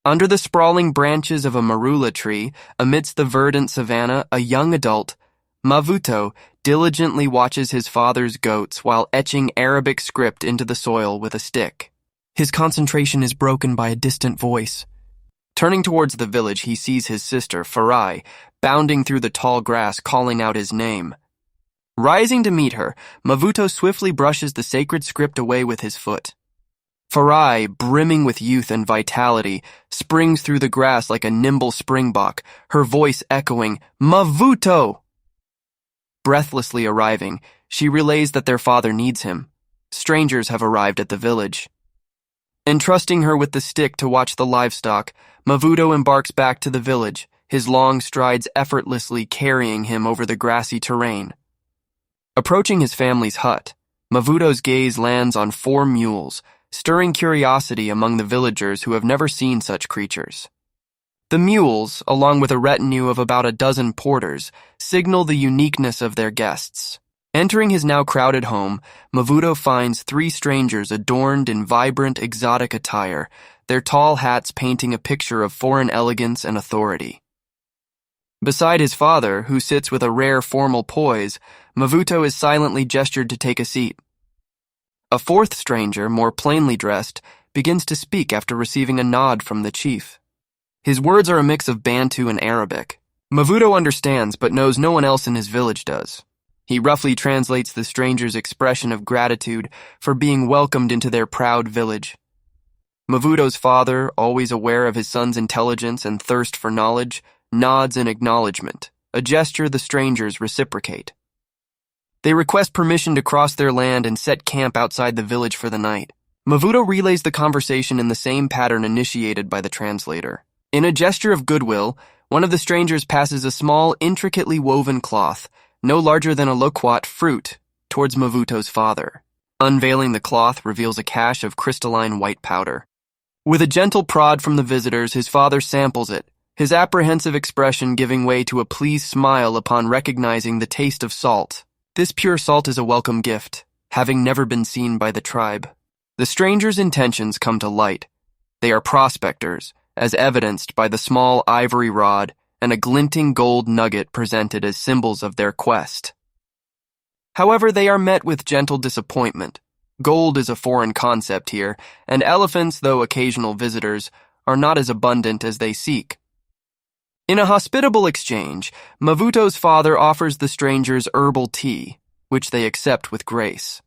Under the sprawling branches of a marula tree, amidst the verdant savanna, a young adult, Mavuto, diligently watches his father's goats while etching Arabic script into the soil with a stick. His concentration is broken by a distant voice. Turning towards the village, he sees his sister, Farai, bounding through the tall grass, calling out his name. Rising to meet her, Mavuto swiftly brushes the sacred script away with his foot. Farai, brimming with youth and vitality, springs through the grass like a nimble springbok, her voice echoing, "Mavuto!" Breathlessly arriving, she relays that their father needs him. Strangers have arrived at the village. Entrusting her with the stick to watch the livestock, Mavuto embarks back to the village, his long strides effortlessly carrying him over the grassy terrain. Approaching his family's hut, Mavuto's gaze lands on 4 mules, stirring curiosity among the villagers who have never seen such creatures. The mules, along with a retinue of about a dozen porters, signal the uniqueness of their guests. Entering his now crowded home, Mavuto finds 3 strangers adorned in vibrant, exotic attire, their tall hats painting a picture of foreign elegance and authority. Beside his father, who sits with a rare formal poise, Mavuto is silently gestured to take a seat. A 4th stranger, more plainly dressed, begins to speak after receiving a nod from the chief. His words are a mix of Bantu and Arabic. Mavuto understands, but knows no one else in his village does. He roughly translates the stranger's expression of gratitude for being welcomed into their proud village. Mavuto's father, always aware of his son's intelligence and thirst for knowledge, nods in acknowledgement, a gesture the strangers reciprocate. They request permission to cross their land and set camp outside the village for the night. Mavuto relays the conversation in the same pattern initiated by the translator. In a gesture of goodwill, one of the strangers passes a small, intricately woven cloth, no larger than a loquat fruit, towards Mavuto's father. Unveiling the cloth reveals a cache of crystalline white powder. With a gentle prod from the visitors, his father samples it, his apprehensive expression giving way to a pleased smile upon recognizing the taste of salt. This pure salt is a welcome gift, having never been seen by the tribe. The stranger's intentions come to light. They are prospectors, as evidenced by the small ivory rod and a glinting gold nugget presented as symbols of their quest. However, they are met with gentle disappointment. Gold is a foreign concept here, and elephants, though occasional visitors, are not as abundant as they seek. In a hospitable exchange, Mavuto's father offers the strangers herbal tea, which they accept with grace.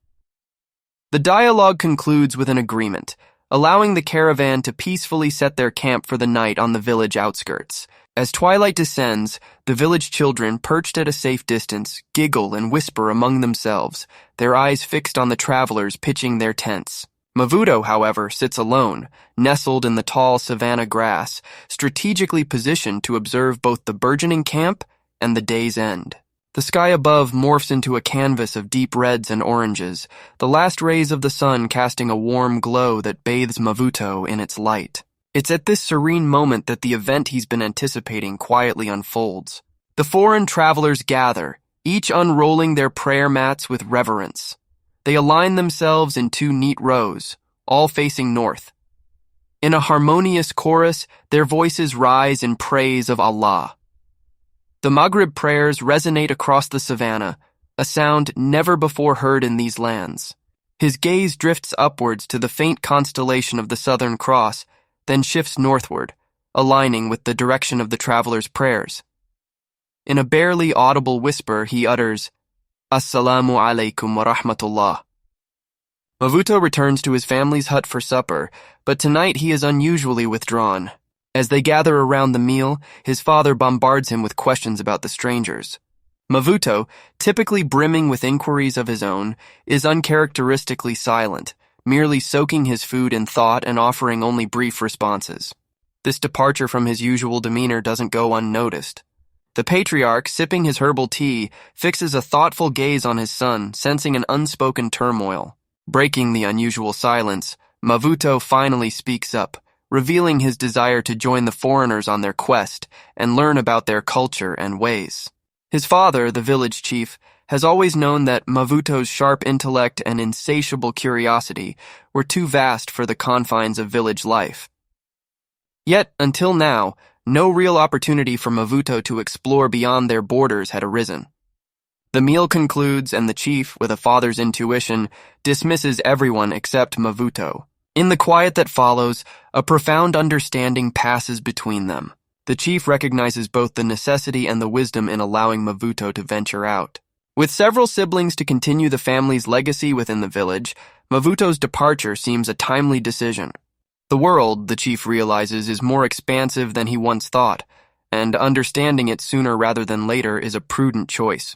The dialogue concludes with an agreement, allowing the caravan to peacefully set their camp for the night on the village outskirts. As twilight descends, the village children, perched at a safe distance, giggle and whisper among themselves, their eyes fixed on the travelers pitching their tents. Mavuto, however, sits alone, nestled in the tall savanna grass, strategically positioned to observe both the burgeoning camp and the day's end. The sky above morphs into a canvas of deep reds and oranges, the last rays of the sun casting a warm glow that bathes Mavuto in its light. It's at this serene moment that the event he's been anticipating quietly unfolds. The foreign travelers gather, each unrolling their prayer mats with reverence. They align themselves in 2 neat rows, all facing north. In a harmonious chorus, their voices rise in praise of Allah. The Maghrib prayers resonate across the savanna, a sound never before heard in these lands. His gaze drifts upwards to the faint constellation of the Southern Cross, then shifts northward, aligning with the direction of the traveler's prayers. In a barely audible whisper, he utters, "Assalamu alaikum wa rahmatullah." Mavuto returns to his family's hut for supper, but tonight he is unusually withdrawn. As they gather around the meal, his father bombards him with questions about the strangers. Mavuto, typically brimming with inquiries of his own, is uncharacteristically silent, merely soaking his food in thought and offering only brief responses. This departure from his usual demeanor doesn't go unnoticed. The patriarch, sipping his herbal tea, fixes a thoughtful gaze on his son, sensing an unspoken turmoil. Breaking the unusual silence, Mavuto finally speaks up, revealing his desire to join the foreigners on their quest and learn about their culture and ways. His father, the village chief, has always known that Mavuto's sharp intellect and insatiable curiosity were too vast for the confines of village life. Yet, until now, no real opportunity for Mavuto to explore beyond their borders had arisen. The meal concludes, and the chief, with a father's intuition, dismisses everyone except Mavuto. In the quiet that follows, a profound understanding passes between them. The chief recognizes both the necessity and the wisdom in allowing Mavuto to venture out. With several siblings to continue the family's legacy within the village, Mavuto's departure seems a timely decision. The world, the chief realizes, is more expansive than he once thought, and understanding it sooner rather than later is a prudent choice.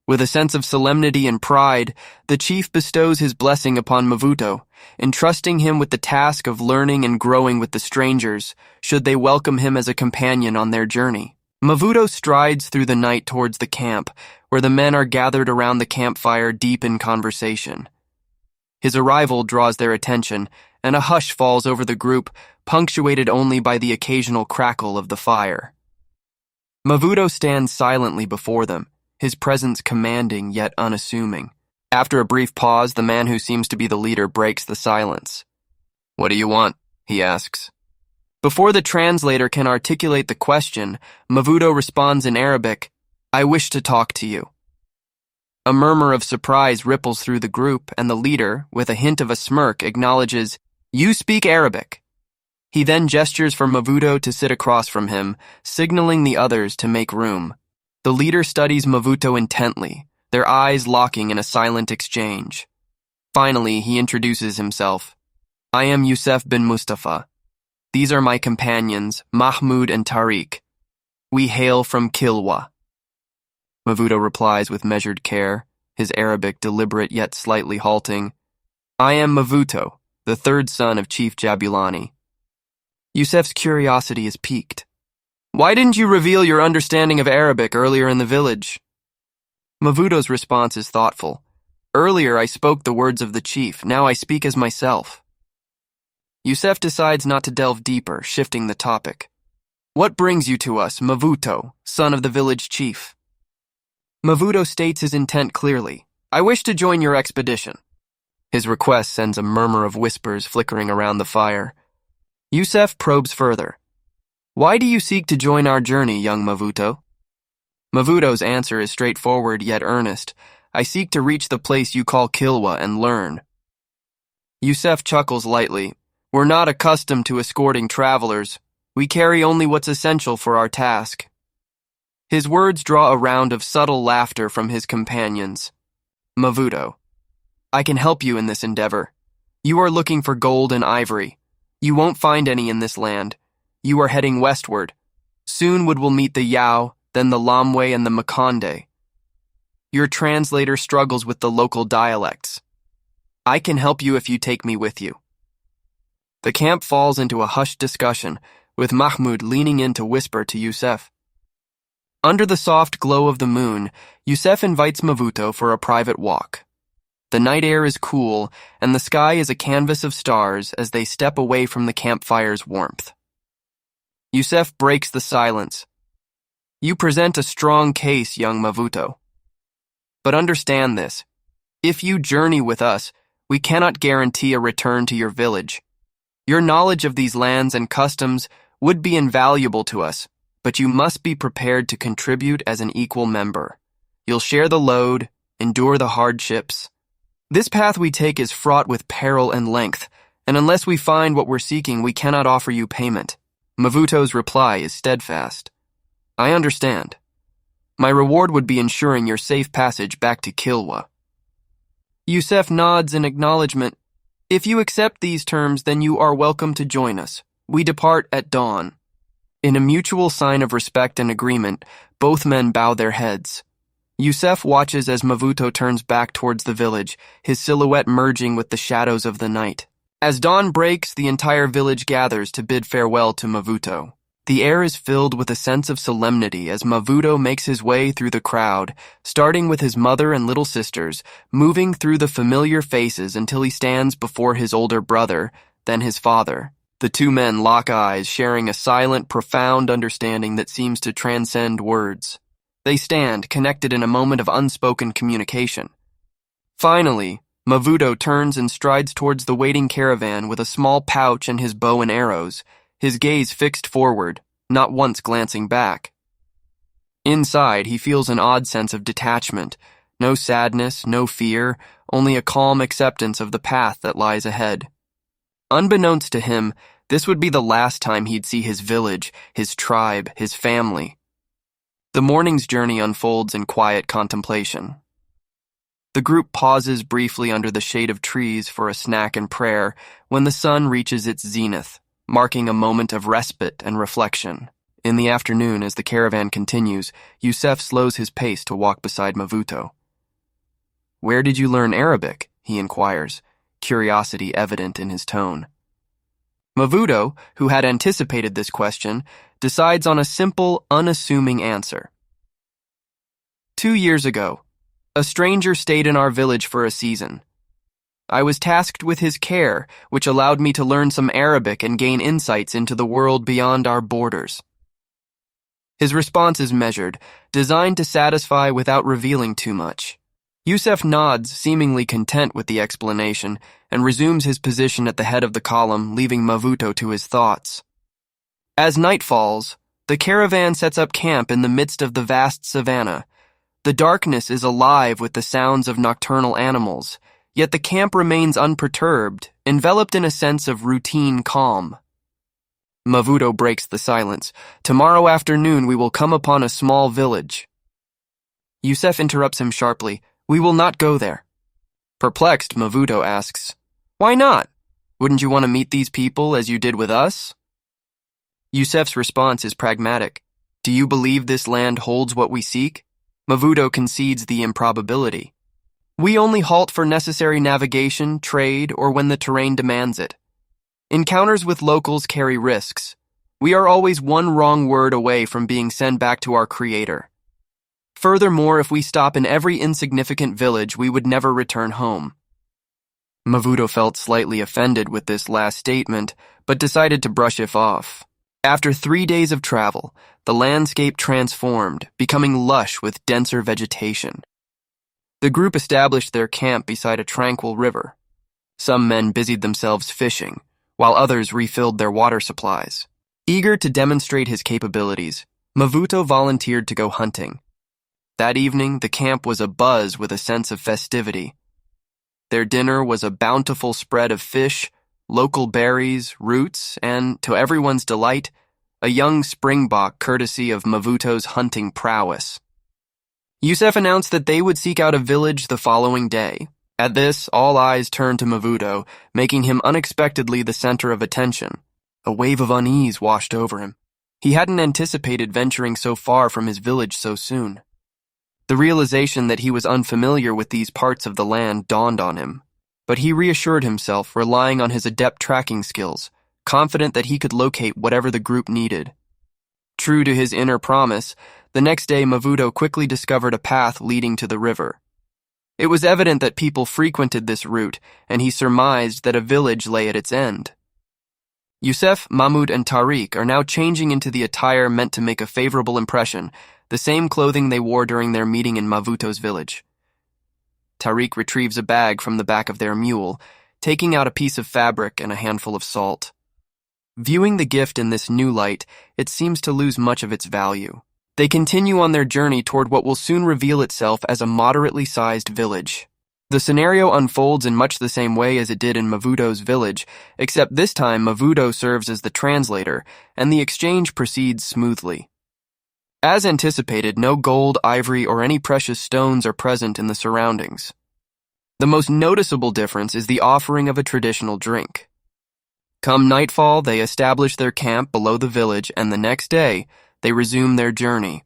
With a sense of solemnity and pride, the chief bestows his blessing upon Mavuto, entrusting him with the task of learning and growing with the strangers, should they welcome him as a companion on their journey. Mavuto strides through the night towards the camp, where the men are gathered around the campfire deep in conversation. His arrival draws their attention, and a hush falls over the group, punctuated only by the occasional crackle of the fire. Mavuto stands silently before them, his presence commanding yet unassuming. After a brief pause, the man who seems to be the leader breaks the silence. "What do you want?" he asks. Before the translator can articulate the question, Mavuto responds in Arabic, "I wish to talk to you." A murmur of surprise ripples through the group, and the leader, with a hint of a smirk, acknowledges, "You speak Arabic." He then gestures for Mavuto to sit across from him, signaling the others to make room. The leader studies Mavuto intently, their eyes locking in a silent exchange. Finally, he introduces himself. "I am Yusuf bin Mustafa. These are my companions, Mahmud and Tariq. We hail from Kilwa." Mavuto replies with measured care, his Arabic deliberate yet slightly halting. "I am Mavuto, the third son of Chief Jabulani." Yusuf's curiosity is piqued. "Why didn't you reveal your understanding of Arabic earlier in the village?" Mavuto's response is thoughtful. "Earlier I spoke the words of the chief, now I speak as myself." Yusuf decides not to delve deeper, shifting the topic. "What brings you to us, Mavuto, son of the village chief?" Mavuto states his intent clearly. "I wish to join your expedition." His request sends a murmur of whispers flickering around the fire. Yusuf probes further. "Why do you seek to join our journey, young Mavuto?" Mavuto's answer is straightforward yet earnest. "I seek to reach the place you call Kilwa and learn." Yusuf chuckles lightly. "We're not accustomed to escorting travelers. We carry only what's essential for our task." His words draw a round of subtle laughter from his companions. "Mavuto, I can help you in this endeavor. You are looking for gold and ivory. You won't find any in this land. You are heading westward. Soon we'll meet the Yao, then the Lamwe and the Makonde. Your translator struggles with the local dialects. I can help you if you take me with you." The camp falls into a hushed discussion, with Mahmud leaning in to whisper to Yusuf. Under the soft glow of the moon, Yusuf invites Mavuto for a private walk. The night air is cool, and the sky is a canvas of stars as they step away from the campfire's warmth. Yusuf breaks the silence. "You present a strong case, young Mavuto. But understand this. If you journey with us, we cannot guarantee a return to your village. Your knowledge of these lands and customs would be invaluable to us, but you must be prepared to contribute as an equal member. You'll share the load, endure the hardships. This path we take is fraught with peril and length, and unless we find what we're seeking, we cannot offer you payment." Mavuto's reply is steadfast. "I understand. My reward would be ensuring your safe passage back to Kilwa." Yusuf nods in acknowledgement. "If you accept these terms, then you are welcome to join us. We depart at dawn." In a mutual sign of respect and agreement, both men bow their heads. Yusuf watches as Mavuto turns back towards the village, his silhouette merging with the shadows of the night. As dawn breaks, the entire village gathers to bid farewell to Mavuto. The air is filled with a sense of solemnity as Mavuto makes his way through the crowd, starting with his mother and little sisters, moving through the familiar faces until he stands before his older brother, then his father. The two men lock eyes, sharing a silent, profound understanding that seems to transcend words. They stand, connected in a moment of unspoken communication. Finally, Mavuto turns and strides towards the waiting caravan with a small pouch and his bow and arrows, his gaze fixed forward, not once glancing back. Inside, he feels an odd sense of detachment. No sadness, no fear, only a calm acceptance of the path that lies ahead. Unbeknownst to him, this would be the last time he'd see his village, his tribe, his family. The morning's journey unfolds in quiet contemplation. The group pauses briefly under the shade of trees for a snack and prayer when the sun reaches its zenith, marking a moment of respite and reflection. In the afternoon, as the caravan continues, Yusef slows his pace to walk beside Mavuto. "Where did you learn Arabic?" he inquires, curiosity evident in his tone. Mavuto, who had anticipated this question, decides on a simple, unassuming answer. 2 years ago, a stranger stayed in our village for a season. I was tasked with his care, which allowed me to learn some Arabic and gain insights into the world beyond our borders. His response is measured, designed to satisfy without revealing too much. Yusef nods, seemingly content with the explanation, and resumes his position at the head of the column, leaving Mavuto to his thoughts. As night falls, the caravan sets up camp in the midst of the vast savanna. The darkness is alive with the sounds of nocturnal animals, yet the camp remains unperturbed, enveloped in a sense of routine calm. Mavuto breaks the silence. "Tomorrow afternoon we will come upon a small village." Yusef interrupts him sharply. "We will not go there." Perplexed, Mavuto asks, "Why not? Wouldn't you want to meet these people as you did with us?" Yusef's response is pragmatic. "Do you believe this land holds what we seek?" Mavuto concedes the improbability. "We only halt for necessary navigation, trade, or when the terrain demands it. Encounters with locals carry risks. We are always one wrong word away from being sent back to our creator. Furthermore, if we stop in every insignificant village, we would never return home." Mavuto felt slightly offended with this last statement, but decided to brush it off. After 3 days of travel, the landscape transformed, becoming lush with denser vegetation. The group established their camp beside a tranquil river. Some men busied themselves fishing, while others refilled their water supplies. Eager to demonstrate his capabilities, Mavuto volunteered to go hunting. That evening, the camp was abuzz with a sense of festivity. Their dinner was a bountiful spread of fish, local berries, roots, and, to everyone's delight, a young springbok courtesy of Mavuto's hunting prowess. Yusef announced that they would seek out a village the following day. At this, all eyes turned to Mavuto, making him unexpectedly the center of attention. A wave of unease washed over him. He hadn't anticipated venturing so far from his village so soon. The realization that he was unfamiliar with these parts of the land dawned on him, but he reassured himself, relying on his adept tracking skills, confident that he could locate whatever the group needed. True to his inner promise, the next day Mavuto quickly discovered a path leading to the river. It was evident that people frequented this route, and he surmised that a village lay at its end. Yusef, Mahmud, and Tariq are now changing into the attire meant to make a favorable impression, the same clothing they wore during their meeting in Mavuto's village. Tariq retrieves a bag from the back of their mule, taking out a piece of fabric and a handful of salt. Viewing the gift in this new light, it seems to lose much of its value. They continue on their journey toward what will soon reveal itself as a moderately sized village. The scenario unfolds in much the same way as it did in Mavuto's village, except this time Mavuto serves as the translator, and the exchange proceeds smoothly. As anticipated, no gold, ivory, or any precious stones are present in the surroundings. The most noticeable difference is the offering of a traditional drink. Come nightfall, they establish their camp below the village, and the next day, they resume their journey.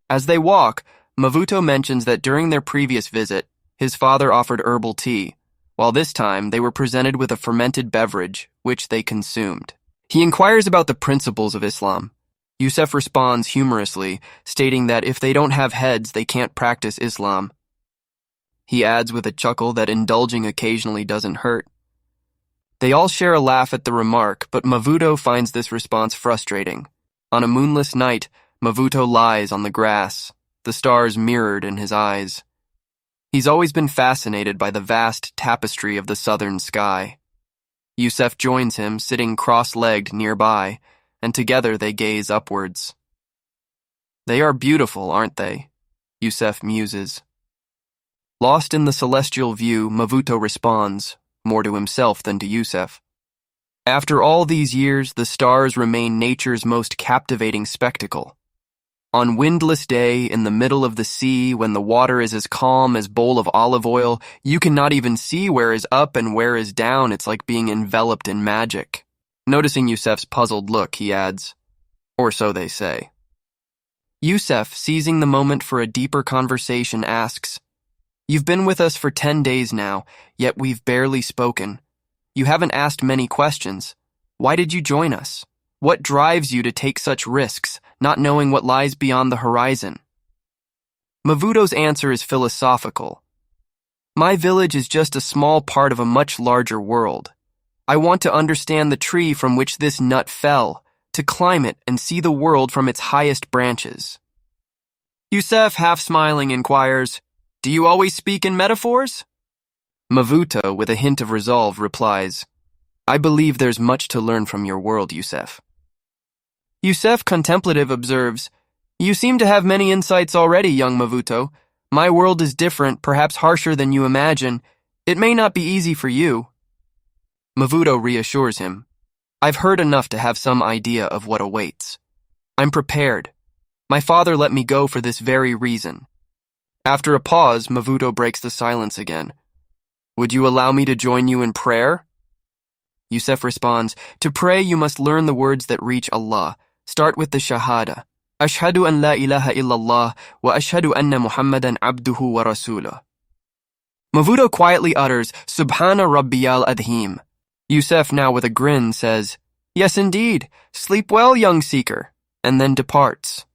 As they walk, Mavuto mentions that during their previous visit, his father offered herbal tea, while this time they were presented with a fermented beverage, which they consumed. He inquires about the principles of Islam. Yusef responds humorously, stating that if they don't have heads, they can't practice Islam. He adds with a chuckle that indulging occasionally doesn't hurt. They all share a laugh at the remark, but Mavuto finds this response frustrating. On a moonless night, Mavuto lies on the grass, the stars mirrored in his eyes. He's always been fascinated by the vast tapestry of the southern sky. Yusef joins him, sitting cross-legged nearby, and together they gaze upwards. They are beautiful, aren't they? Yusef muses. Lost in the celestial view, Mavuto responds, more to himself than to Yusef. After all these years, the stars remain nature's most captivating spectacle. On windless day, in the middle of the sea, when the water is as calm as bowl of olive oil, you cannot even see where is up and where is down. It's like being enveloped in magic. Noticing Yusef's puzzled look, he adds, or so they say. Yusef, seizing the moment for a deeper conversation, asks, You've been with us for 10 days now, yet we've barely spoken. You haven't asked many questions. Why did you join us? What drives you to take such risks, not knowing what lies beyond the horizon? Mavuto's answer is philosophical. My village is just a small part of a much larger world. I want to understand the tree from which this nut fell, to climb it and see the world from its highest branches. Yusef, half smiling, inquires, Do you always speak in metaphors? Mavuto, with a hint of resolve, replies, I believe there's much to learn from your world, Yusef. Yusef, contemplative, observes, You seem to have many insights already, young Mavuto. My world is different, perhaps harsher than you imagine. It may not be easy for you. Mavuto reassures him, I've heard enough to have some idea of what awaits. I'm prepared. My father let me go for this very reason. After a pause, Mavuto breaks the silence again. Would you allow me to join you in prayer? Yusef responds, To pray you must learn the words that reach Allah. Start with the Shahada. Ashhadu an la ilaha illallah wa ashhadu anna Muhammadan abduhu wa rasuluh. Mavuto quietly utters, Subhana Rabbiyal Adhim. Yusef, now with a grin, says, Yes, indeed. Sleep well, young seeker, and then departs.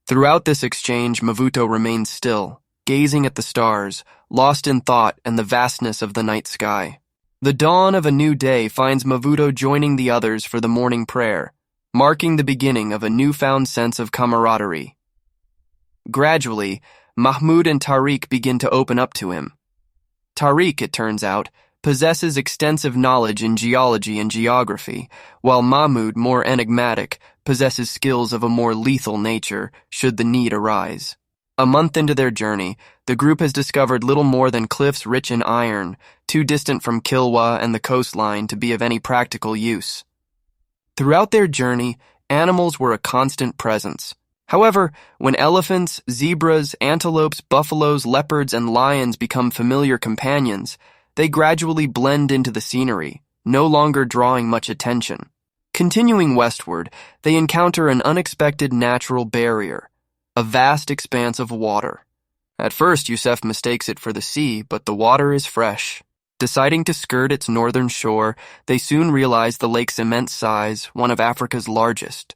Throughout this exchange, Mavuto remains still, gazing at the stars, lost in thought and the vastness of the night sky. The dawn of a new day finds Mavuto joining the others for the morning prayer, marking the beginning of a newfound sense of camaraderie. Gradually, Mahmud and Tariq begin to open up to him. Tariq, it turns out, possesses extensive knowledge in geology and geography, while Mahmud, more enigmatic, possesses skills of a more lethal nature should the need arise. A month into their journey, the group has discovered little more than cliffs rich in iron, too distant from Kilwa and the coastline to be of any practical use. Throughout their journey, animals were a constant presence. However, when elephants, zebras, antelopes, buffaloes, leopards, and lions become familiar companions, they gradually blend into the scenery, no longer drawing much attention. Continuing westward, they encounter an unexpected natural barrier, a vast expanse of water. At first, Yusef mistakes it for the sea, but the water is fresh. Deciding to skirt its northern shore, they soon realize the lake's immense size, one of Africa's largest.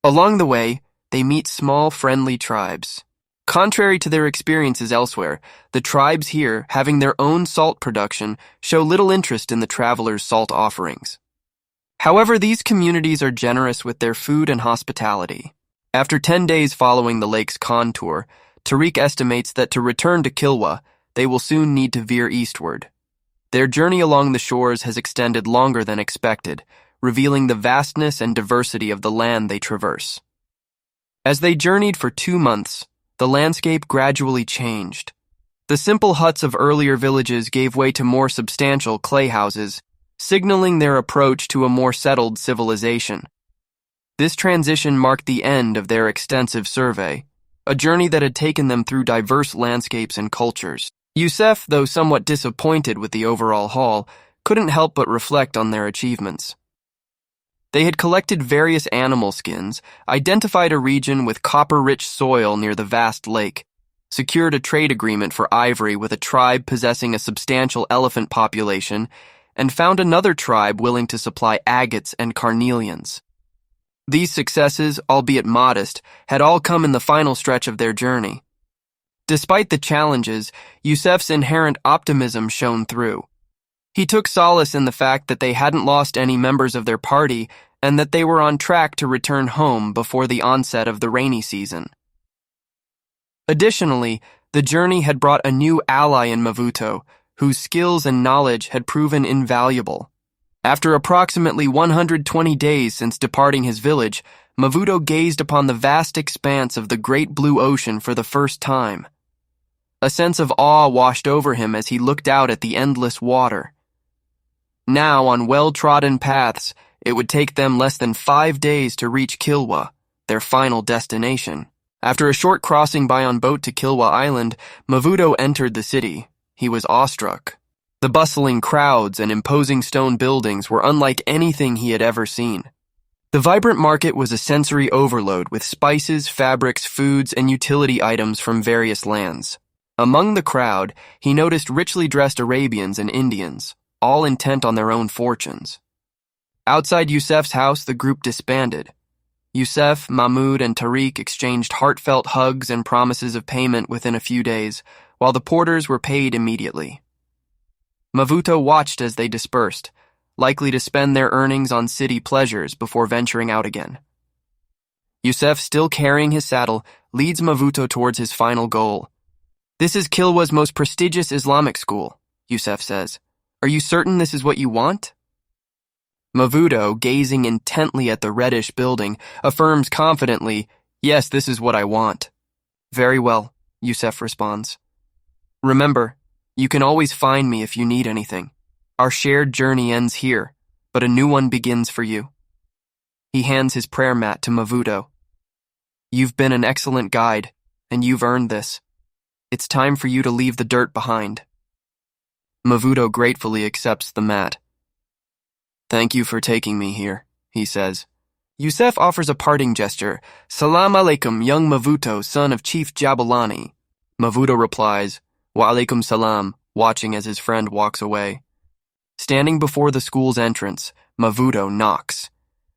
Along the way, they meet small, friendly tribes. Contrary to their experiences elsewhere, the tribes here, having their own salt production, show little interest in the travelers' salt offerings. However, these communities are generous with their food and hospitality. After 10 days following the lake's contour, Tariq estimates that to return to Kilwa, they will soon need to veer eastward. Their journey along the shores has extended longer than expected, revealing the vastness and diversity of the land they traverse. As they journeyed for 2 months, the landscape gradually changed. The simple huts of earlier villages gave way to more substantial clay houses, signaling their approach to a more settled civilization. This transition marked the end of their extensive survey, a journey that had taken them through diverse landscapes and cultures. Yusef, though somewhat disappointed with the overall haul, couldn't help but reflect on their achievements. They had collected various animal skins, identified a region with copper-rich soil near the vast lake, secured a trade agreement for ivory with a tribe possessing a substantial elephant population, and found another tribe willing to supply agates and carnelians. These successes, albeit modest, had all come in the final stretch of their journey. Despite the challenges, Yusef's inherent optimism shone through. He took solace in the fact that they hadn't lost any members of their party and that they were on track to return home before the onset of the rainy season. Additionally, the journey had brought a new ally in Mavuto, whose skills and knowledge had proven invaluable. After approximately 120 days since departing his village, Mavuto gazed upon the vast expanse of the great blue ocean for the first time. A sense of awe washed over him as he looked out at the endless water. Now, on well-trodden paths, it would take them less than 5 days to reach Kilwa, their final destination. After a short crossing by on boat to Kilwa Island, Mavuto entered the city. He was awestruck. The bustling crowds and imposing stone buildings were unlike anything he had ever seen. The vibrant market was a sensory overload with spices, fabrics, foods, and utility items from various lands. Among the crowd, he noticed richly dressed Arabians and Indians, all intent on their own fortunes. Outside Yusef's house, the group disbanded. Yusef, Mahmoud, and Tariq exchanged heartfelt hugs and promises of payment within a few days, while the porters were paid immediately. Mavuto watched as they dispersed, likely to spend their earnings on city pleasures before venturing out again. Yusef, still carrying his saddle, leads Mavuto towards his final goal. "This is Kilwa's most prestigious Islamic school," Yusef says. "Are you certain this is what you want?" Mavuto, gazing intently at the reddish building, affirms confidently, "Yes, this is what I want." "Very well," Yusef responds. "Remember, you can always find me if you need anything. Our shared journey ends here, but a new one begins for you." He hands his prayer mat to Mavuto. "You've been an excellent guide, and you've earned this. It's time for you to leave the dirt behind." Mavuto gratefully accepts the mat. "Thank you for taking me here," he says. Yusef offers a parting gesture. "Salam alaikum, young Mavuto, son of Chief Jabulani." Mavuto replies, "Wa alaikum salam," watching as his friend walks away. Standing before the school's entrance, Mavuto knocks.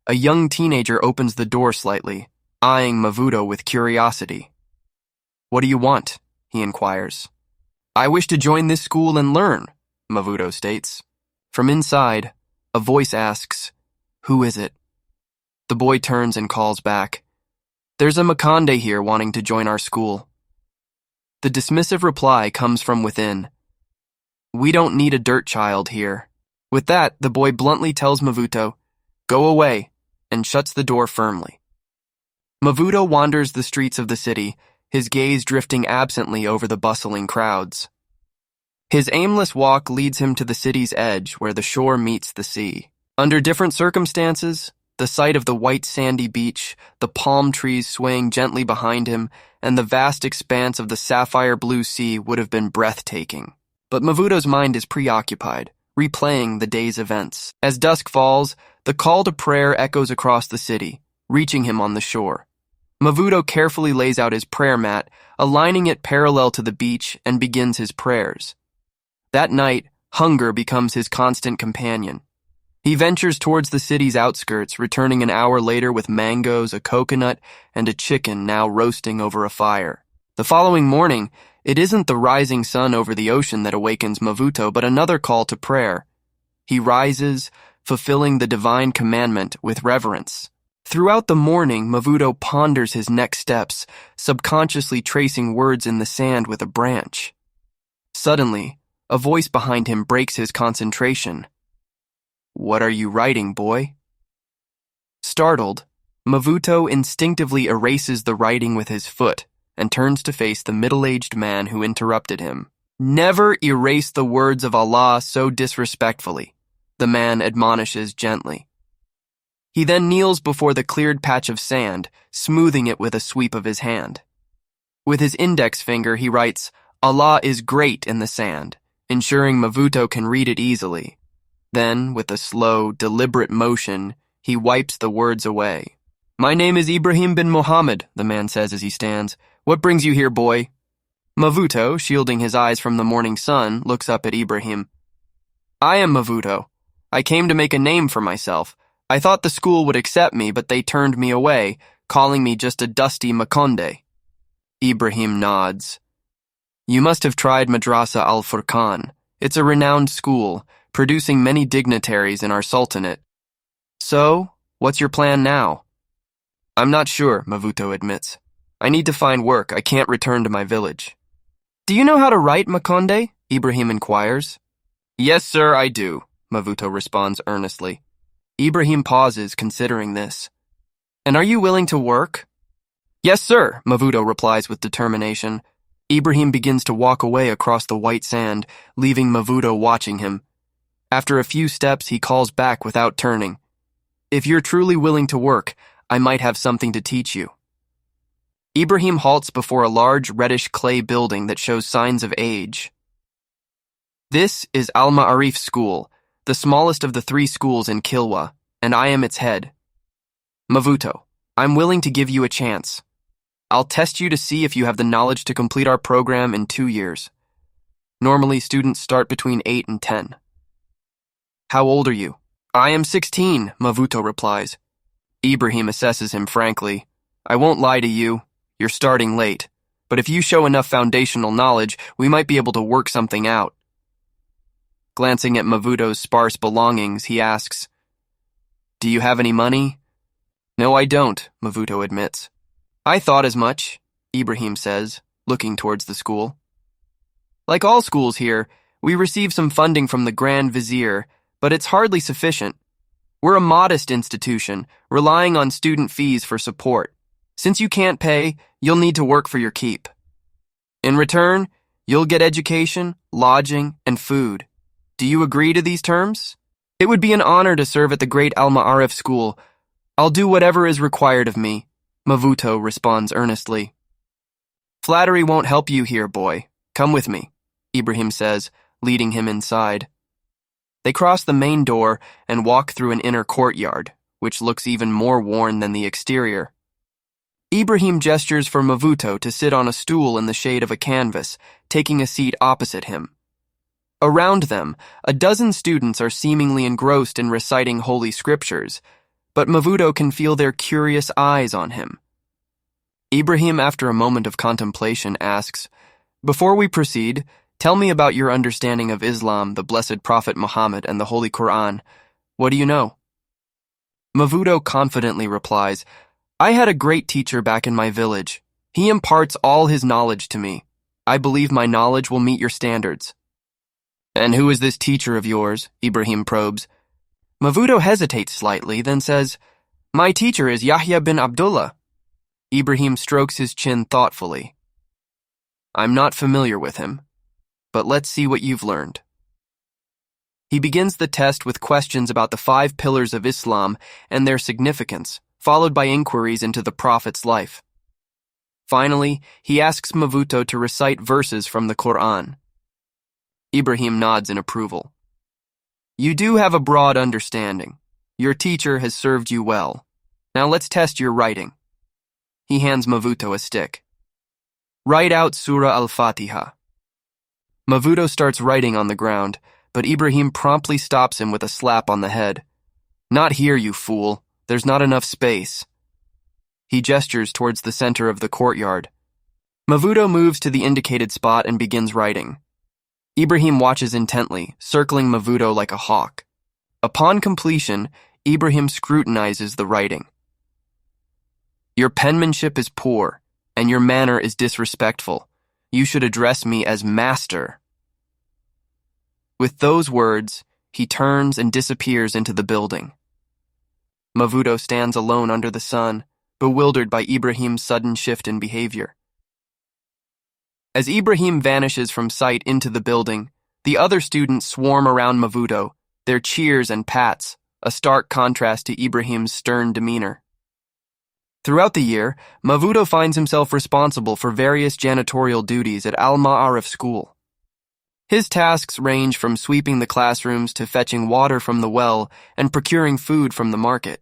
A young teenager opens the door slightly, eyeing Mavuto with curiosity. "What do you want?" he inquires. "I wish to join this school and learn," Mavuto states. From inside, a voice asks, "Who is it?" The boy turns and calls back, "There's a Makonde here wanting to join our school." The dismissive reply comes from within. "We don't need a dirt child here." With that, the boy bluntly tells Mavuto, "Go away," and shuts the door firmly. Mavuto wanders the streets of the city, his gaze drifting absently over the bustling crowds. His aimless walk leads him to the city's edge where the shore meets the sea. Under different circumstances, the sight of the white sandy beach, the palm trees swaying gently behind him, and the vast expanse of the sapphire blue sea would have been breathtaking. But Mavuto's mind is preoccupied, replaying the day's events. As dusk falls, the call to prayer echoes across the city, reaching him on the shore. Mavuto carefully lays out his prayer mat, aligning it parallel to the beach, and begins his prayers. That night, hunger becomes his constant companion. He ventures towards the city's outskirts, returning an hour later with mangoes, a coconut, and a chicken now roasting over a fire. The following morning, it isn't the rising sun over the ocean that awakens Mavuto, but another call to prayer. He rises, fulfilling the divine commandment with reverence. Throughout the morning, Mavuto ponders his next steps, subconsciously tracing words in the sand with a branch. Suddenly, a voice behind him breaks his concentration. "What are you writing, boy?" Startled, Mavuto instinctively erases the writing with his foot and turns to face the middle-aged man who interrupted him. "Never erase the words of Allah so disrespectfully," the man admonishes gently. He then kneels before the cleared patch of sand, smoothing it with a sweep of his hand. With his index finger, he writes, "Allah is great" in the sand, ensuring Mavuto can read it easily. Then, with a slow, deliberate motion, he wipes the words away. "My name is Ibrahim bin Mohammed," the man says as he stands. "What brings you here, boy?" Mavuto, shielding his eyes from the morning sun, looks up at Ibrahim. "I am Mavuto. I came to make a name for myself. I thought the school would accept me, but they turned me away, calling me just a dusty Makonde." Ibrahim nods. "You must have tried Madrasa al-Furqan. It's a renowned school, producing many dignitaries in our sultanate. So, what's your plan now?" "I'm not sure," Mavuto admits. "I need to find work. I can't return to my village." "Do you know how to write, Makonde?" Ibrahim inquires. Yes, sir, I do, Mavuto responds earnestly. Ibrahim pauses, considering this. And are you willing to work? Yes, sir, Mavuto replies with determination. Ibrahim begins to walk away across the white sand, leaving Mavuto watching him. After a few steps, he calls back without turning. If you're truly willing to work, I might have something to teach you. Ibrahim halts before a large reddish clay building that shows signs of age. This is Al-Ma'arif School, the smallest of the 3 schools in Kilwa, and I am its head. Mavuto, I'm willing to give you a chance. I'll test you to see if you have the knowledge to complete our program in 2 years. Normally, students start between 8 and 10. How old are you? I am 16, Mavuto replies. Ibrahim assesses him frankly. I won't lie to you. You're starting late. But if you show enough foundational knowledge, we might be able to work something out. Glancing at Mavuto's sparse belongings, he asks, Do you have any money? No, I don't, Mavuto admits. I thought as much, Ibrahim says, looking towards the school. Like all schools here, we receive some funding from the Grand Vizier, but it's hardly sufficient. We're a modest institution, relying on student fees for support. Since you can't pay, you'll need to work for your keep. In return, you'll get education, lodging, and food. Do you agree to these terms? It would be an honor to serve at the great Al-Ma'arif school. I'll do whatever is required of me, Mavuto responds earnestly. Flattery won't help you here, boy. Come with me, Ibrahim says, leading him inside. They cross the main door and walk through an inner courtyard, which looks even more worn than the exterior. Ibrahim gestures for Mavuto to sit on a stool in the shade of a canvas, taking a seat opposite him. Around them, a dozen students are seemingly engrossed in reciting holy scriptures, but Mavuto can feel their curious eyes on him. Ibrahim, after a moment of contemplation, asks, Before we proceed, tell me about your understanding of Islam, the Blessed Prophet Muhammad, and the Holy Quran. What do you know? Mavuto confidently replies, I had a great teacher back in my village. He imparts all his knowledge to me. I believe my knowledge will meet your standards. And who is this teacher of yours? Ibrahim probes. Mavuto hesitates slightly, then says, My teacher is Yahya bin Abdullah. Ibrahim strokes his chin thoughtfully. I'm not familiar with him, but let's see what you've learned. He begins the test with questions about the 5 pillars of Islam and their significance, followed by inquiries into the Prophet's life. Finally, he asks Mavuto to recite verses from the Quran. Ibrahim nods in approval. You do have a broad understanding. Your teacher has served you well. Now let's test your writing. He hands Mavuto a stick. Write out Surah Al-Fatiha. Mavuto starts writing on the ground, but Ibrahim promptly stops him with a slap on the head. Not here, you fool. There's not enough space. He gestures towards the center of the courtyard. Mavuto moves to the indicated spot and begins writing. Ibrahim watches intently, circling Mavuto like a hawk. Upon completion, Ibrahim scrutinizes the writing. Your penmanship is poor, and your manner is disrespectful. You should address me as master. With those words, he turns and disappears into the building. Mavuto stands alone under the sun, bewildered by Ibrahim's sudden shift in behavior. As Ibrahim vanishes from sight into the building, the other students swarm around Mavuto, their cheers and pats, a stark contrast to Ibrahim's stern demeanor. Throughout the year, Mavuto finds himself responsible for various janitorial duties at Al-Ma'arif school. His tasks range from sweeping the classrooms to fetching water from the well and procuring food from the market.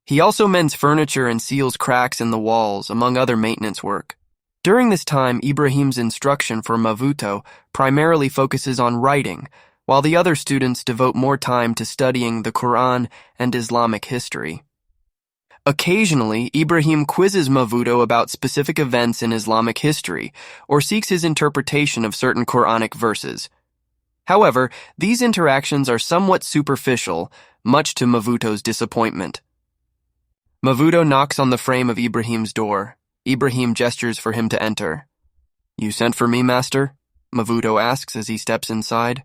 He also mends furniture and seals cracks in the walls, among other maintenance work. During this time, Ibrahim's instruction for Mavuto primarily focuses on writing, while the other students devote more time to studying the Quran and Islamic history. Occasionally, Ibrahim quizzes Mavuto about specific events in Islamic history or seeks his interpretation of certain Quranic verses. However, these interactions are somewhat superficial, much to Mavuto's disappointment. Mavuto knocks on the frame of Ibrahim's door. Ibrahim gestures for him to enter. You sent for me, master? Mavuto asks as he steps inside.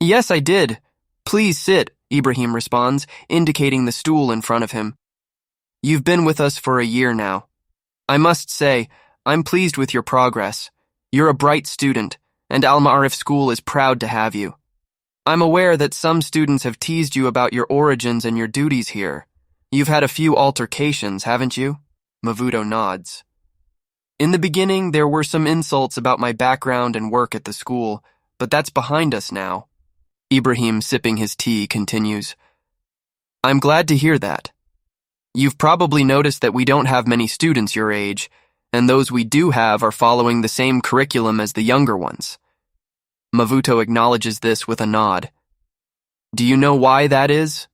Yes, I did. Please sit, Ibrahim responds, indicating the stool in front of him. You've been with us for a year now. I must say, I'm pleased with your progress. You're a bright student, and Al-Ma'arif School is proud to have you. I'm aware that some students have teased you about your origins and your duties here. You've had a few altercations, haven't you? Mavuto nods. In the beginning, there were some insults about my background and work at the school, but that's behind us now. Ibrahim, sipping his tea, continues. I'm glad to hear that. You've probably noticed that we don't have many students your age, and those we do have are following the same curriculum as the younger ones. Mavuto acknowledges this with a nod. Do you know why that is?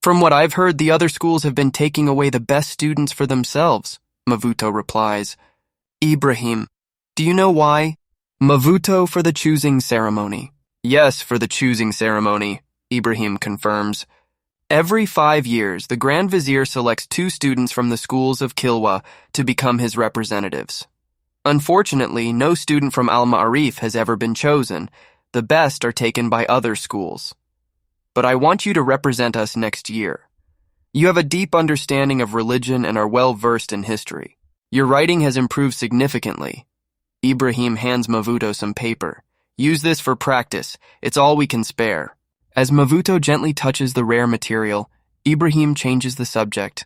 From what I've heard, the other schools have been taking away the best students for themselves, Mavuto replies. Ibrahim, do you know why? Mavuto for the choosing ceremony. Yes, for the choosing ceremony, Ibrahim confirms. Every 5 years, the Grand Vizier selects 2 students from the schools of Kilwa to become his representatives. Unfortunately, no student from Al-Ma'arif has ever been chosen. The best are taken by other schools. But I want you to represent us next year. You have a deep understanding of religion and are well-versed in history. Your writing has improved significantly. Ibrahim hands Mavuto some paper. Use this for practice. It's all we can spare. As Mavuto gently touches the rare material, Ibrahim changes the subject.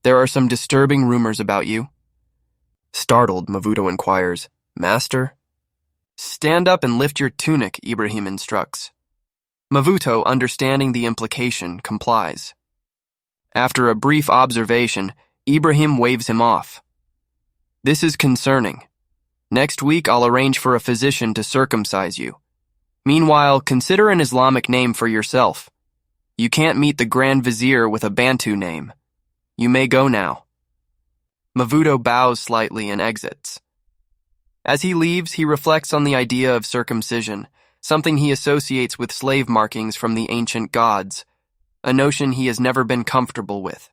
There are some disturbing rumors about you. Startled, Mavuto inquires, Master? Stand up and lift your tunic, Ibrahim instructs. Mavuto, understanding the implication, complies. After a brief observation, Ibrahim waves him off. This is concerning. Next week, I'll arrange for a physician to circumcise you. Meanwhile, consider an Islamic name for yourself. You can't meet the Grand Vizier with a Bantu name. You may go now. Mavuto bows slightly and exits. As he leaves, he reflects on the idea of circumcision, something he associates with slave markings from the ancient gods, a notion he has never been comfortable with.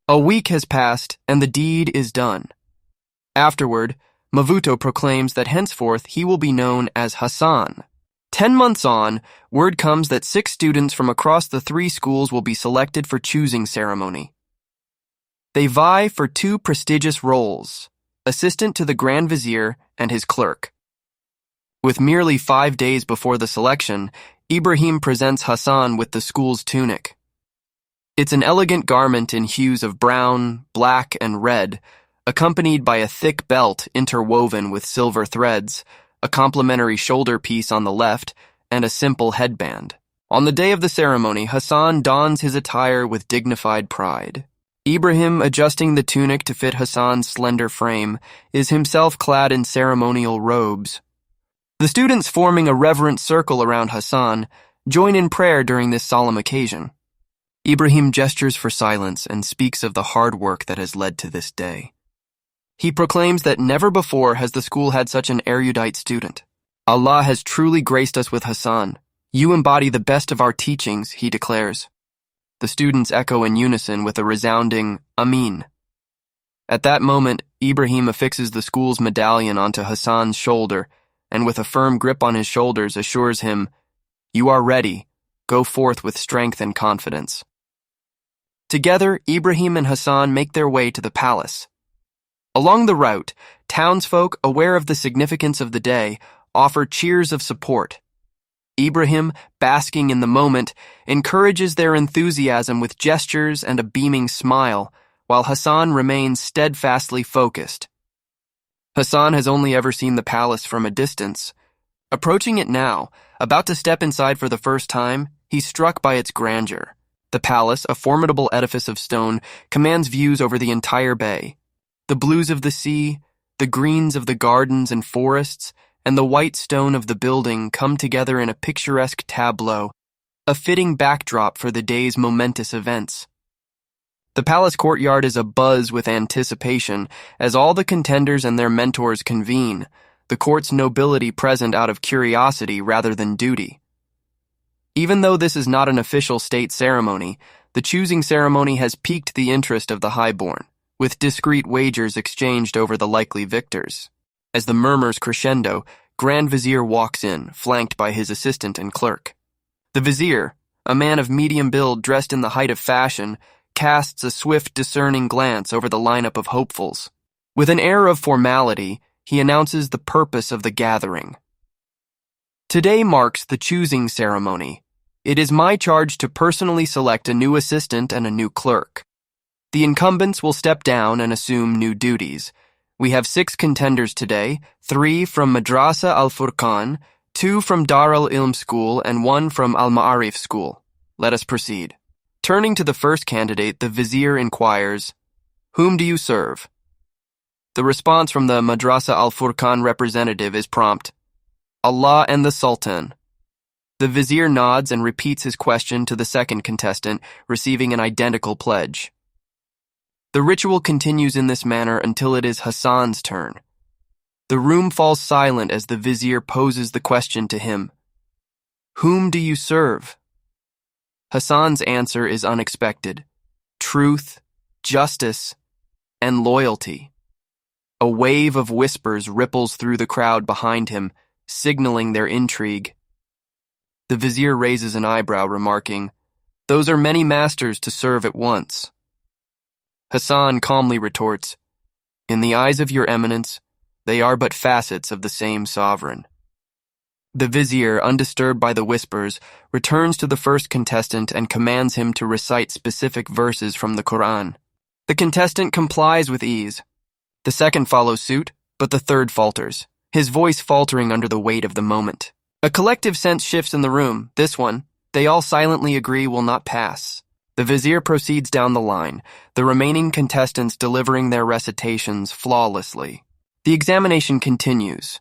A week has passed, and the deed is done. Afterward, Mavuto proclaims that henceforth he will be known as Hassan. 10 months on, word comes that 6 students from across the 3 schools will be selected for choosing ceremony. They vie for 2 prestigious roles, assistant to the Grand Vizier and his clerk. With merely 5 days before the selection, Ibrahim presents Hassan with the school's tunic. It's an elegant garment in hues of brown, black, and red, accompanied by a thick belt interwoven with silver threads, a complimentary shoulder piece on the left, and a simple headband. On the day of the ceremony, Hassan dons his attire with dignified pride. Ibrahim, adjusting the tunic to fit Hassan's slender frame, is himself clad in ceremonial robes. The students, forming a reverent circle around Hassan, join in prayer during this solemn occasion. Ibrahim gestures for silence and speaks of the hard work that has led to this day. He proclaims that never before has the school had such an erudite student. Allah has truly graced us with Hassan. You embody the best of our teachings, he declares. The students echo in unison with a resounding Amin. At that moment, Ibrahim affixes the school's medallion onto Hassan's shoulder, and with a firm grip on his shoulders assures him, You are ready. Go forth with strength and confidence. Together, Ibrahim and Hassan make their way to the palace. Along the route, townsfolk, aware of the significance of the day, offer cheers of support. Ibrahim, basking in the moment, encourages their enthusiasm with gestures and a beaming smile, while Hassan remains steadfastly focused. Hassan has only ever seen the palace from a distance. Approaching it now, about to step inside for the first time, he's struck by its grandeur. The palace, a formidable edifice of stone, commands views over the entire bay. The blues of the sea, the greens of the gardens and forests, and the white stone of the building come together in a picturesque tableau, a fitting backdrop for the day's momentous events. The palace courtyard is abuzz with anticipation as all the contenders and their mentors convene, the court's nobility present out of curiosity rather than duty. Even though this is not an official state ceremony, the choosing ceremony has piqued the interest of the highborn, with discreet wagers exchanged over the likely victors. As the murmurs crescendo, Grand Vizier walks in, flanked by his assistant and clerk. The Vizier, a man of medium build dressed in the height of fashion, casts a swift, discerning glance over the lineup of hopefuls. With an air of formality, he announces the purpose of the gathering. Today marks the choosing ceremony. It is my charge to personally select a new assistant and a new clerk. The incumbents will step down and assume new duties. We have 6 contenders today, 3 from Madrasa al-Furqan, 2 from Dar al-Ilm School, and 1 from Al-Ma'arif School. Let us proceed. Turning to the first candidate, the Vizier inquires, "Whom do you serve?" The response from the Madrasa al-Furqan representative is prompt, "Allah and the Sultan." The Vizier nods and repeats his question to the second contestant, receiving an identical pledge. The ritual continues in this manner until it is Hassan's turn. The room falls silent as the Vizier poses the question to him. "Whom do you serve?" Hassan's answer is unexpected. Truth, justice, and loyalty. A wave of whispers ripples through the crowd behind him, signaling their intrigue. The Vizier raises an eyebrow, remarking, "Those are many masters to serve at once." Hassan calmly retorts, "In the eyes of your eminence, they are but facets of the same sovereign." The Vizier, undisturbed by the whispers, returns to the first contestant and commands him to recite specific verses from the Quran. The contestant complies with ease. The second follows suit, but the third falters, his voice faltering under the weight of the moment. A collective sense shifts in the room. This one, they all silently agree, will not pass. The Vizier proceeds down the line, the remaining contestants delivering their recitations flawlessly. The examination continues.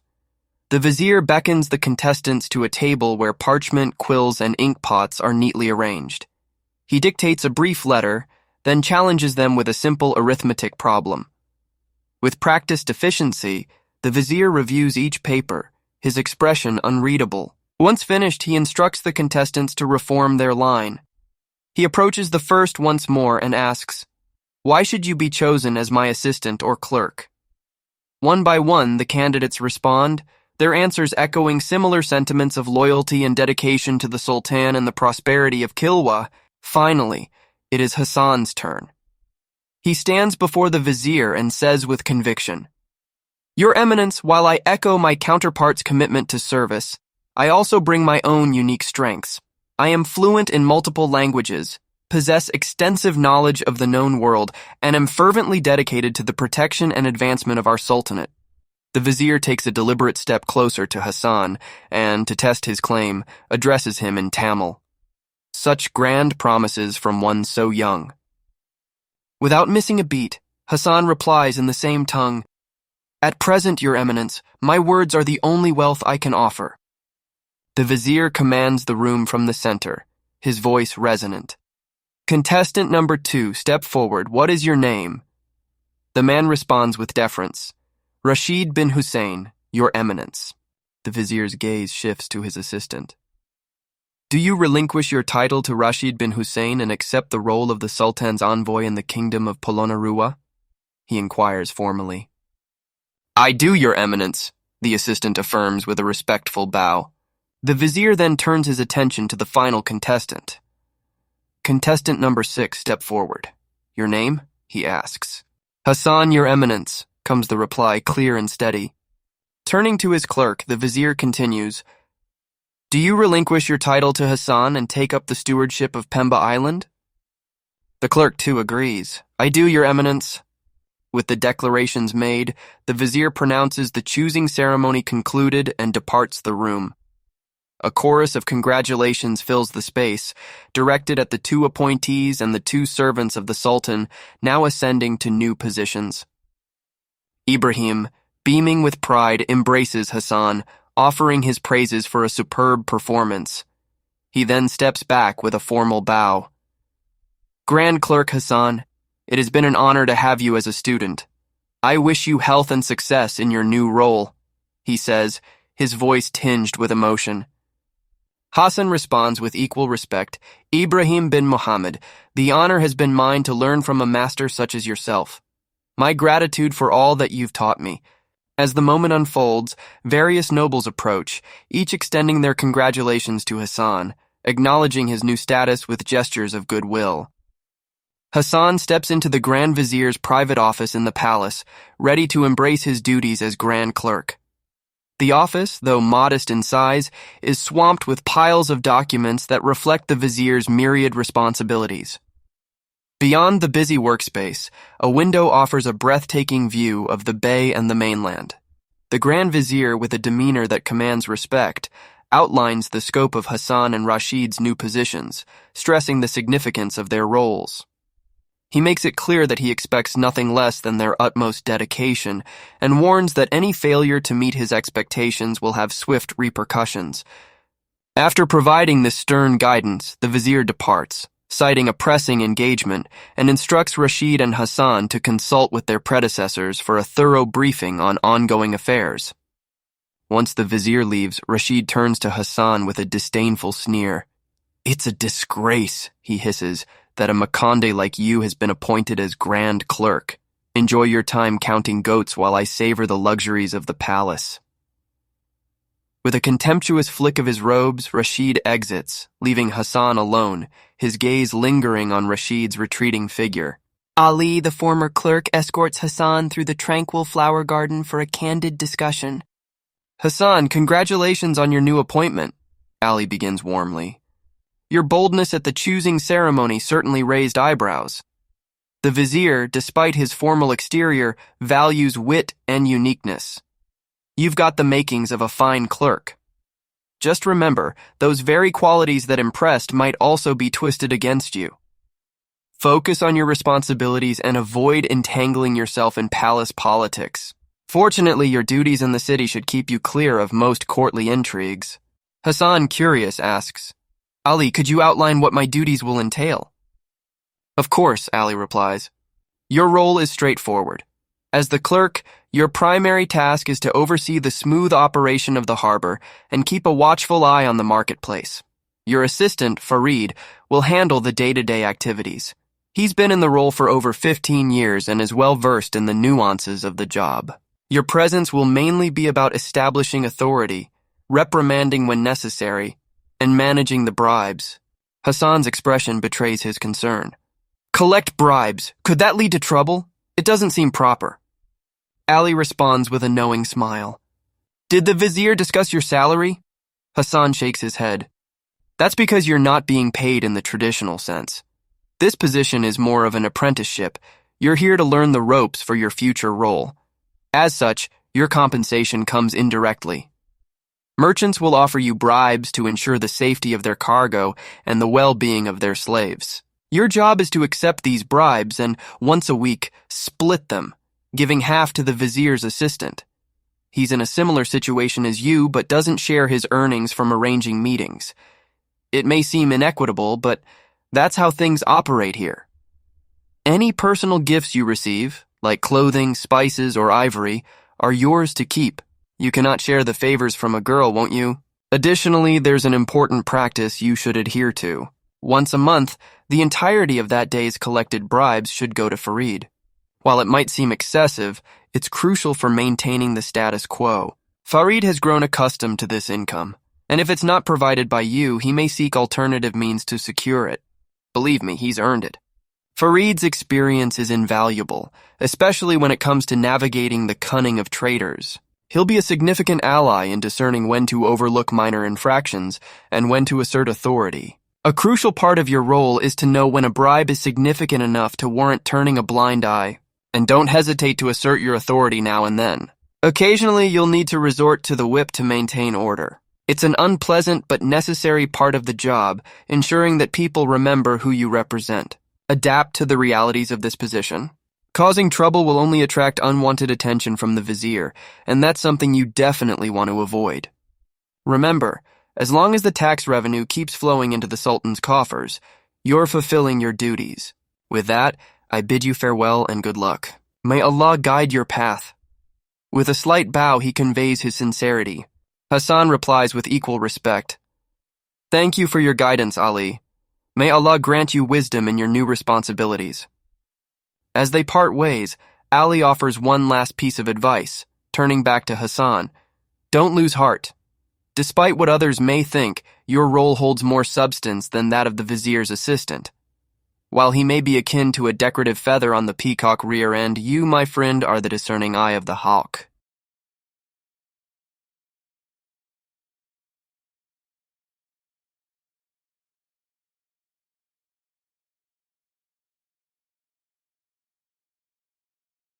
The Vizier beckons the contestants to a table where parchment, quills, and ink pots are neatly arranged. He dictates a brief letter, then challenges them with a simple arithmetic problem. With practiced efficiency, the Vizier reviews each paper, his expression unreadable. Once finished, he instructs the contestants to reform their line. He approaches the first once more and asks, "Why should you be chosen as my assistant or clerk?" One by one, the candidates respond, their answers echoing similar sentiments of loyalty and dedication to the Sultan and the prosperity of Kilwa. Finally, it is Hassan's turn. He stands before the Vizier and says with conviction, "Your Eminence, while I echo my counterpart's commitment to service, I also bring my own unique strengths. I am fluent in multiple languages, possess extensive knowledge of the known world, and am fervently dedicated to the protection and advancement of our Sultanate." The Vizier takes a deliberate step closer to Hassan and, to test his claim, addresses him in Tamil. Such grand promises from one so young. Without missing a beat, Hassan replies in the same tongue, "At present, Your Eminence, my words are the only wealth I can offer." The Vizier commands the room from the center, his voice resonant. "Contestant number 2, step forward. What is your name?" The man responds with deference, "Rashid bin Hussein, Your Eminence." The Vizier's gaze shifts to his assistant. "Do you relinquish your title to Rashid bin Hussein and accept the role of the Sultan's envoy in the kingdom of Polonnaruwa?" he inquires formally. "I do, Your Eminence," the assistant affirms with a respectful bow. The Vizier then turns his attention to the final contestant. "Contestant number 6, step forward. Your name?" he asks. "Hassan, Your Eminence," comes the reply, clear and steady. Turning to his clerk, the Vizier continues, "Do you relinquish your title to Hassan and take up the stewardship of Pemba Island?" The clerk too agrees. "I do, Your Eminence." With the declarations made, the Vizier pronounces the choosing ceremony concluded and departs the room. A chorus of congratulations fills the space, directed at the 2 appointees and the 2 servants of the Sultan, now ascending to new positions. Ibrahim, beaming with pride, embraces Hassan, offering his praises for a superb performance. He then steps back with a formal bow. "Grand Clerk Hassan, it has been an honor to have you as a student. I wish you health and success in your new role," he says, his voice tinged with emotion. Hassan responds with equal respect, "Ibrahim bin Muhammad, the honor has been mine to learn from a master such as yourself. My gratitude for all that you've taught me. As the moment unfolds, various nobles approach, each extending their congratulations to Hassan, acknowledging his new status with gestures of goodwill. Hassan steps into the Grand Vizier's private office in the palace, ready to embrace his duties as Grand Clerk. The office, though modest in size, is swamped with piles of documents that reflect the Vizier's myriad responsibilities. Beyond the busy workspace, a window offers a breathtaking view of the bay and the mainland. The Grand Vizier, with a demeanor that commands respect, outlines the scope of Hassan and Rashid's new positions, stressing the significance of their roles. He makes it clear that he expects nothing less than their utmost dedication and warns that any failure to meet his expectations will have swift repercussions. After providing this stern guidance, the Vizier departs, citing a pressing engagement, and instructs Rashid and Hassan to consult with their predecessors for a thorough briefing on ongoing affairs. Once the Vizier leaves, Rashid turns to Hassan with a disdainful sneer. "It's a disgrace," he hisses, "that a Makonde like you has been appointed as Grand Clerk. Enjoy your time counting goats while I savor the luxuries of the palace." With a contemptuous flick of his robes, Rashid exits, leaving Hassan alone, his gaze lingering on Rashid's retreating figure. Ali, the former clerk, escorts Hassan through the tranquil flower garden for a candid discussion. "Hassan, congratulations on your new appointment," Ali begins warmly. "Your boldness at the choosing ceremony certainly raised eyebrows." The Vizier, despite his formal exterior, values wit and uniqueness. "You've got the makings of a fine clerk. Just remember, those very qualities that impressed might also be twisted against you. Focus on your responsibilities and avoid entangling yourself in palace politics. Fortunately, your duties in the city should keep you clear of most courtly intrigues." Hassan, curious, asks, "Ali, could you outline what my duties will entail?" "Of course," Ali replies. "Your role is straightforward. As the clerk, your primary task is to oversee the smooth operation of the harbor and keep a watchful eye on the marketplace. Your assistant, Farid, will handle the day-to-day activities. He's been in the role for over 15 years and is well versed in the nuances of the job. Your presence will mainly be about establishing authority, reprimanding when necessary, and managing the bribes." Hassan's expression betrays his concern. "Collect bribes. Could that lead to trouble? It doesn't seem proper." Ali responds with a knowing smile. "Did the Vizier discuss your salary?" Hassan shakes his head. "That's because you're not being paid in the traditional sense. This position is more of an apprenticeship. You're here to learn the ropes for your future role. As such, your compensation comes indirectly. Merchants will offer you bribes to ensure the safety of their cargo and the well-being of their slaves. Your job is to accept these bribes and, once a week, split them, giving half to the Vizier's assistant. He's in a similar situation as you, but doesn't share his earnings from arranging meetings. It may seem inequitable, but that's how things operate here. Any personal gifts you receive, like clothing, spices, or ivory, are yours to keep. You cannot share the favors from a girl, won't you? Additionally, there's an important practice you should adhere to. Once a month, the entirety of that day's collected bribes should go to Farid. While it might seem excessive, it's crucial for maintaining the status quo. Farid has grown accustomed to this income, and if it's not provided by you, he may seek alternative means to secure it. Believe me, he's earned it. Farid's experience is invaluable, especially when it comes to navigating the cunning of traders. He'll be a significant ally in discerning when to overlook minor infractions and when to assert authority. A crucial part of your role is to know when a bribe is significant enough to warrant turning a blind eye, and don't hesitate to assert your authority now and then. Occasionally, you'll need to resort to the whip to maintain order. It's an unpleasant but necessary part of the job, ensuring that people remember who you represent. Adapt to the realities of this position. Causing trouble will only attract unwanted attention from the Vizier, and that's something you definitely want to avoid. Remember, as long as the tax revenue keeps flowing into the Sultan's coffers, you're fulfilling your duties. With that, I bid you farewell and good luck. May Allah guide your path." With a slight bow, he conveys his sincerity. Hassan replies with equal respect. "Thank you for your guidance, Ali. May Allah grant you wisdom in your new responsibilities." As they part ways, Ali offers one last piece of advice. turning back to Hassan. Don't lose heart. Despite what others may think, your role holds more substance than that of the vizier's assistant. While he may be akin to a decorative feather on the peacock rear end, you, my friend, are the discerning eye of the hawk.